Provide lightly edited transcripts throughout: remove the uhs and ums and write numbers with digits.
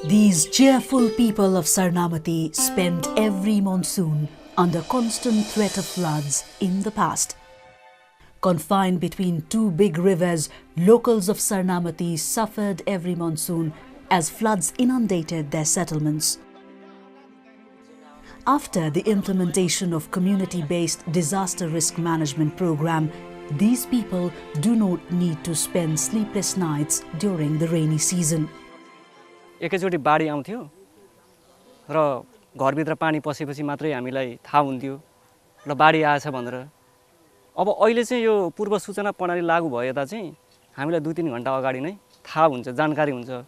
These cheerful people of Sarnamati spent every monsoon under constant threat of floods in the past. Confined between two big rivers, locals of Sarnamati suffered every monsoon as floods inundated their settlements. After the implementation of community-based disaster risk management program, these people do not need to spend sleepless nights during the rainy season. एकैचोटी बाढी आउँथ्यो र घरभित्र पानी पसेपछि मात्रै हामीलाई थाहा हुन्थ्यो र बाढी आएछ भनेर। अब अहिले चाहिँ यो पूर्व सूचना प्रणाली लागू भएता चाहिँ हामीलाई 2-3 घण्टा अगाडि नै थाहा हुन्छ, जानकारी हुन्छ।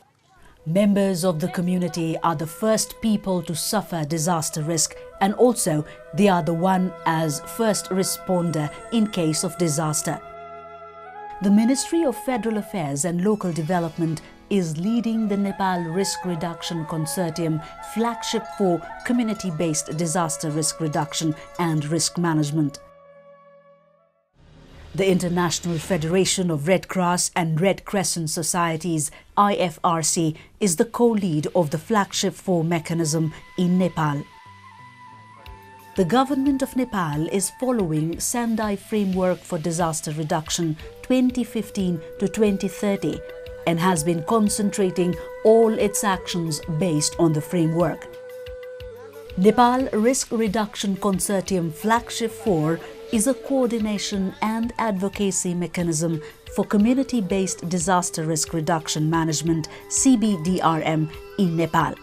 Members of the community are the first people to suffer disaster risk, and also they are the one as first responder in case of disaster. The Ministry of Federal Affairs and Local Development is leading the Nepal Risk Reduction Consortium Flagship for community-based disaster risk reduction and risk management. The International Federation of Red Cross and Red Crescent Societies, IFRC, is the co-lead of the Flagship 4 mechanism in Nepal. The government of Nepal is following Sendai Framework for Disaster Reduction 2015 to 2030 and has been concentrating all its actions based on the framework. Nepal Risk Reduction Consortium Flagship 4 is a coordination and advocacy mechanism for community-based disaster risk reduction management (CBDRM) in Nepal.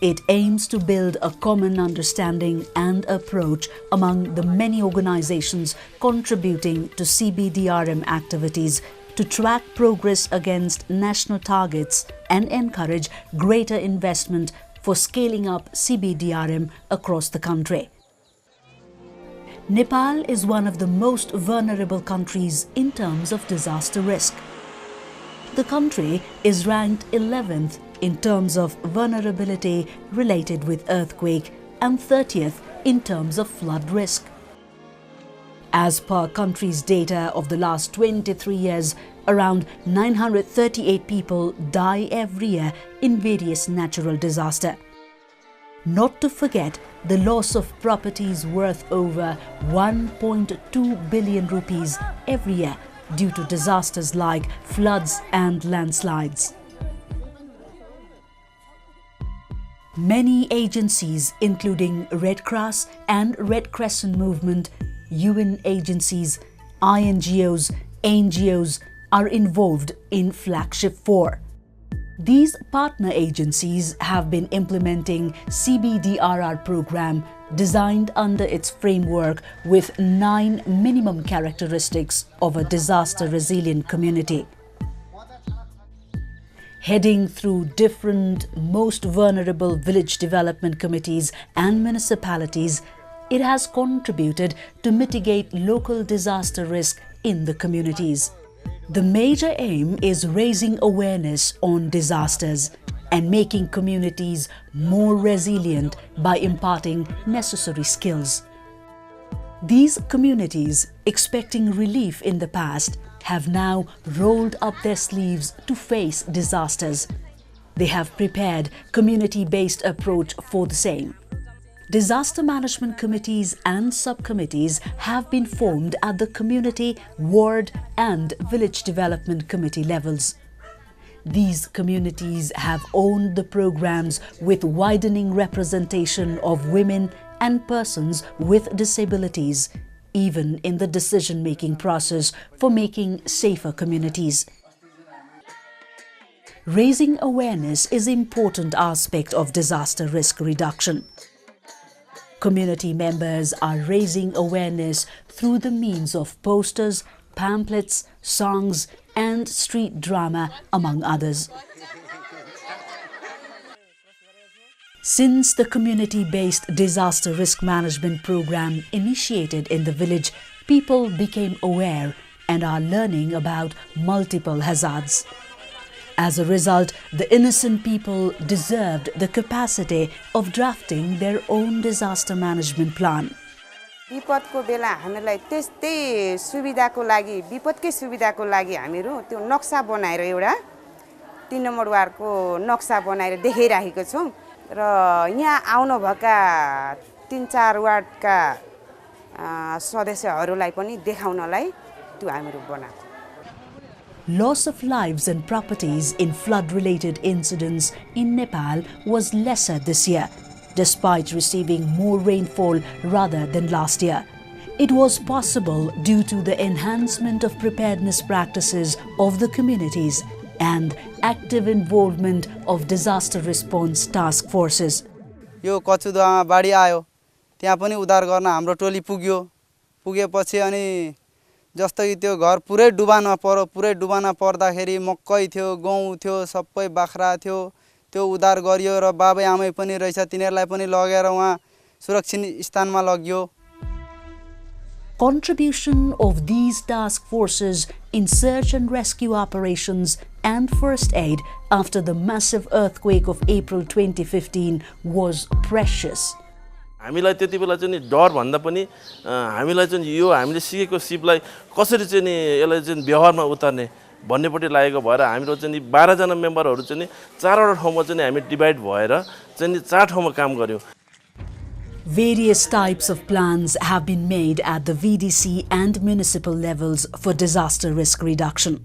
It aims to build a common understanding and approach among the many organizations contributing to CBDRM activities to track progress against national targets and encourage greater investment for scaling up CBDRM across the country. Nepal is one of the most vulnerable countries in terms of disaster risk. The country is ranked 11th in terms of vulnerability related with earthquake and 30th in terms of flood risk. As per country's data of the last 23 years, around 938 people die every year in various natural disasters. Not to forget the loss of properties worth over 1.2 billion rupees every year due to disasters like floods and landslides. Many agencies, including Red Cross and Red Crescent Movement, UN agencies, INGOs, NGOs are involved in Flagship 4. These partner agencies have been implementing CBDRR program designed under its framework with 9 minimum characteristics of a disaster-resilient community. Heading through different most vulnerable village development committees and municipalities, it has contributed to mitigate local disaster risk in the communities. The major aim is raising awareness on disasters and making communities more resilient by imparting necessary skills. These communities, expecting relief in the past, have now rolled up their sleeves to face disasters. They have prepared community-based approach for the same. Disaster management committees and subcommittees have been formed at the community, ward and village development committee levels. These communities have owned the programs with widening representation of women and persons with disabilities, even in the decision-making process for making safer communities. Raising awareness is an important aspect of disaster risk reduction. Community members are raising awareness through the means of posters, pamphlets, songs, and street drama, among others. Since the community-based disaster risk management program initiated in the village, people became aware and are learning about multiple hazards. As a result, the innocent people deserved the capacity of drafting their own disaster management plan. विपदको बेला हामीलाई त्यस्तै सुविधाको लागि विपदकै सुविधाको लागि हामीहरु त्यो नक्सा बनाएर एउटा 3 number वार्डको नक्सा बनाएर देखाइराखेको छौं र यहाँ आउनुभएका 3-4 वार्डका सदस्यहरूलाई पनि देखाउनलाई त्यो हामीहरू बनाएको. Loss of lives and properties in flood-related incidents in Nepal was lesser this year, despite receiving more rainfall rather than last year. It was possible due to the enhancement of preparedness practices of the communities and active involvement of disaster response task forces. यो कचुदामा बाढी आयो त्यहाँ पनि उद्धार गर्न हाम्रो टोली पुग्यो पुगेपछि अनि जस्तो कि त्यो घर पुरै डुबान पर्दाखेरि मकै थियो गहुँ थियो सबै बाख्रा थियो त्यो उद्धार गरियो र बाबे आमै पनि रहेछ तिनीहरुलाई पनि लगेर वहाँ सुरक्षित स्थानमा लग्यो. Contribution of these task forces in search and rescue operations and first aid after the massive earthquake of April 2015 was precious. हामीलाई त्यति बेला चाहिँ डर भन्दा पनि हामीलाई चाहिँ यो हामीले सिकेको सिपलाई कसरी चाहिँ नि यसलाई चाहिँ व्यवहारमा उतार्ने भन्नेपट्टि लागेको भएर हामीहरु चाहिँ 12 जना मेम्बरहरु चाहिँ 4 वटा ठाउँमा चाहिँ हामी डिभाइड भएर चाहिँ 4 ठाउँमा काम गर्यौं. Various types of plans have been made at the VDC and municipal levels for disaster risk reduction.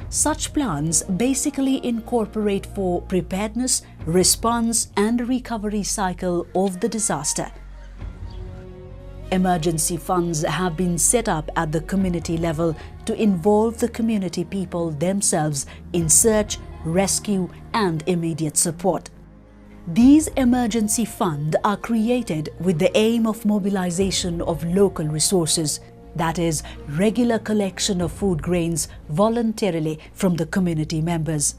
Such plans basically incorporate for preparedness, response and recovery cycle of the disaster. Emergency funds have been set up at the community level to involve the community people themselves in search, rescue and immediate support. These emergency funds are created with the aim of mobilization of local resources, that is, regular collection of food grains voluntarily from the community members.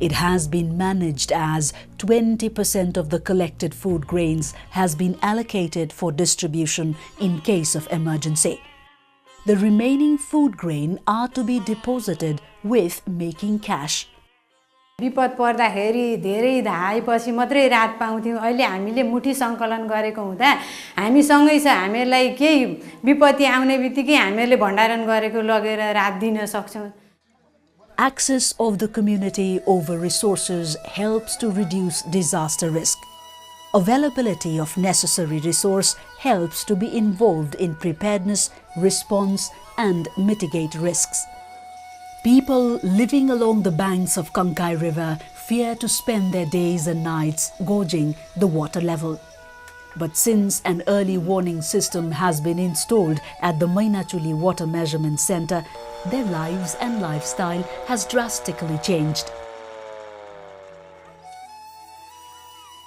It has been managed as 20% of the collected food grains has been allocated for distribution in case of emergency. The remaining food grain are to be deposited with making cash. विपद पर्दाखेरि धेरै धाएपछि मात्रै रात पाउँथ्यौं. अहिले हामीले मुठी संकलन गरेको हुँदा हामी सँगै छ हामीलाई केही विपत्ति आउने बित्तिकै हामीले भण्डारण गरेको लगेर रात दिन सक्छौं. Access of the community over resources helps to reduce disaster risk. Availability of necessary resource helps to be involved in preparedness, response and mitigate risks. People living along the banks of Kankai River fear to spend their days and nights gauging the water level. But since an early warning system has been installed at the Mainachuli Water Measurement Center, their lives and lifestyle has drastically changed.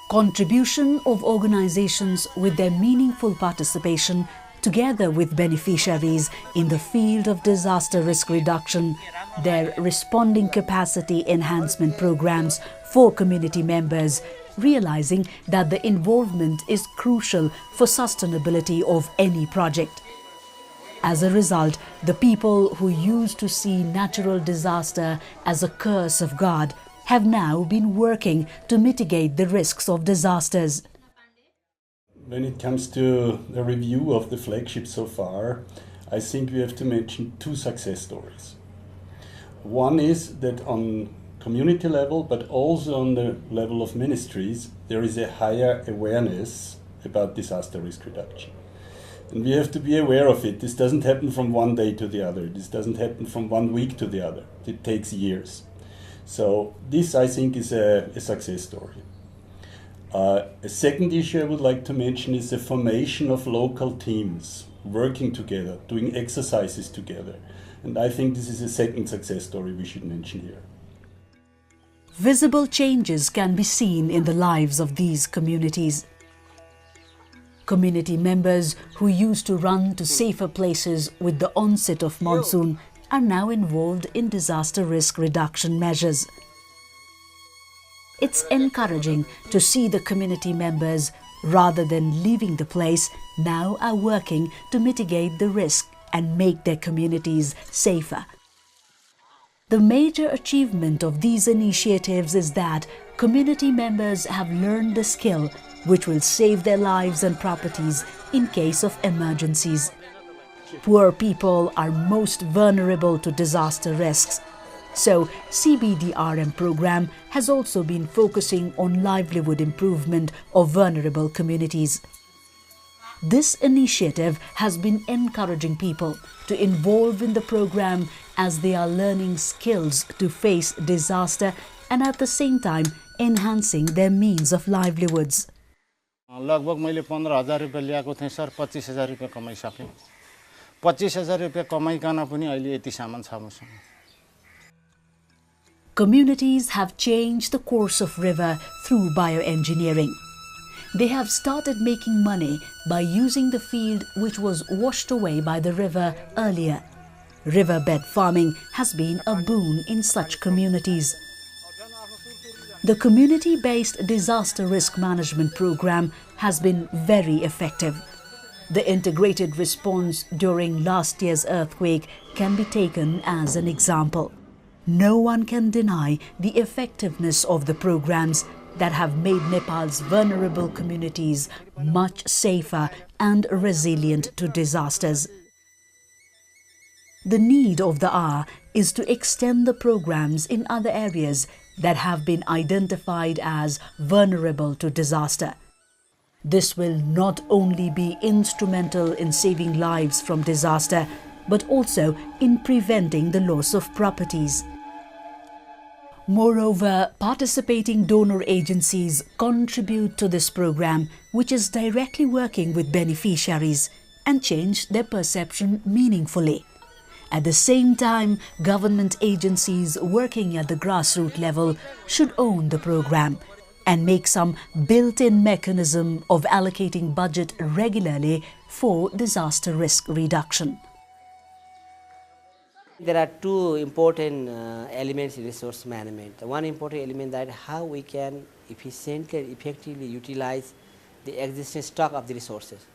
Contribution of organizations with their meaningful participation together with beneficiaries in the field of disaster risk reduction, their responding capacity enhancement programs for community members, realizing that the involvement is crucial for sustainability of any project. As a result, the people who used to see natural disaster as a curse of God have now been working to mitigate the risks of disasters. When it comes to the review of the flagship so far, I think we have to mention 2 success stories. One is that on community level, but also on the level of ministries, there is a higher awareness about disaster risk reduction. And we have to be aware of it. This doesn't happen from one day to the other. This doesn't happen from 1 week to the other. It takes years. So this, I think, is a success story. A second issue I would like to mention is the formation of local teams working together, doing exercises together. And I think this is a second success story we should mention here. Visible changes can be seen in the lives of these communities. Community members who used to run to safer places with the onset of monsoon are now involved in disaster risk reduction measures. It's encouraging to see the community members, rather than leaving the place, now are working to mitigate the risk and make their communities safer. The major achievement of these initiatives is that community members have learned the skill which will save their lives and properties in case of emergencies. Poor people are most vulnerable to disaster risks. So, CBDRM program has also been focusing on livelihood improvement of vulnerable communities. This initiative has been encouraging people to involve in the program as they are learning skills to face disaster and at the same time enhancing their means of livelihoods. लगभग मैले 15,000 रुपैयाँ ल्याएको थिएँ sir, 25,000 रुपैयाँ कमाइसकेँ। 25,000 रुपैयाँ कमाइकन पनि अहिले यति सामान छ मसँग। Communities have changed the course of river through bioengineering. They have started making money by using the field which was washed away by the river earlier. Riverbed farming has been a boon in such communities. The community-based disaster risk management program has been very effective. The integrated response during last year's earthquake can be taken as an example. No one can deny the effectiveness of the programs that have made Nepal's vulnerable communities much safer and resilient to disasters. The need of the hour is to extend the programs in other areas that have been identified as vulnerable to disaster. This will not only be instrumental in saving lives from disaster, but also in preventing the loss of properties. Moreover, participating donor agencies contribute to this program, which is directly working with beneficiaries, and change their perception meaningfully. At the same time, government agencies working at the grassroots level should own the program and make some built-in mechanism of allocating budget regularly for disaster risk reduction. There are two important elements in resource management. One important element that how we can efficiently and effectively utilize the existing stock of the resources.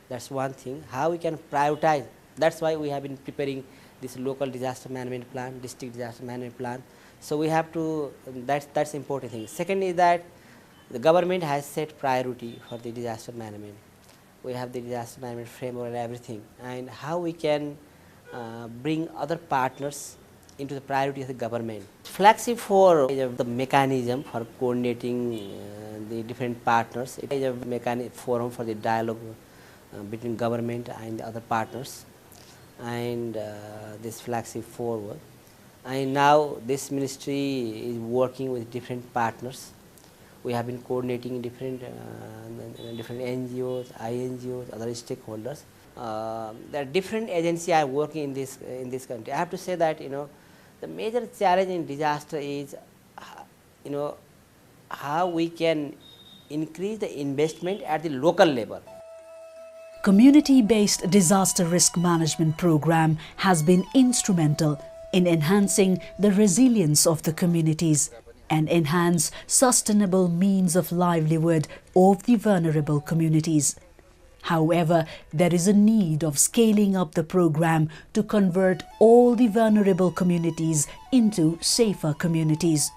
That's one thing. How we can prioritize. That's why we have been preparing this local disaster management plan, district disaster management plan. So we have to, that's important thing. Second is that the government has set priority for the disaster management. We have the disaster management framework and everything. And how we can bring other partners into the priority of the government. Flagship 4 is the mechanism for coordinating the different partners. It is a forum for the dialogue between government and the other partners. And this Flagship 4 work. And now this ministry is working with different partners. We have been coordinating different NGOs, INGOs, other stakeholders. There are different agencies are working in this country. I have to say that the major challenge in disaster is how we can increase the investment at the local level. Community-based disaster risk management program has been instrumental in enhancing the resilience of the communities and enhance sustainable means of livelihood of the vulnerable communities. However, there is a need of scaling up the program to convert all the vulnerable communities into safer communities.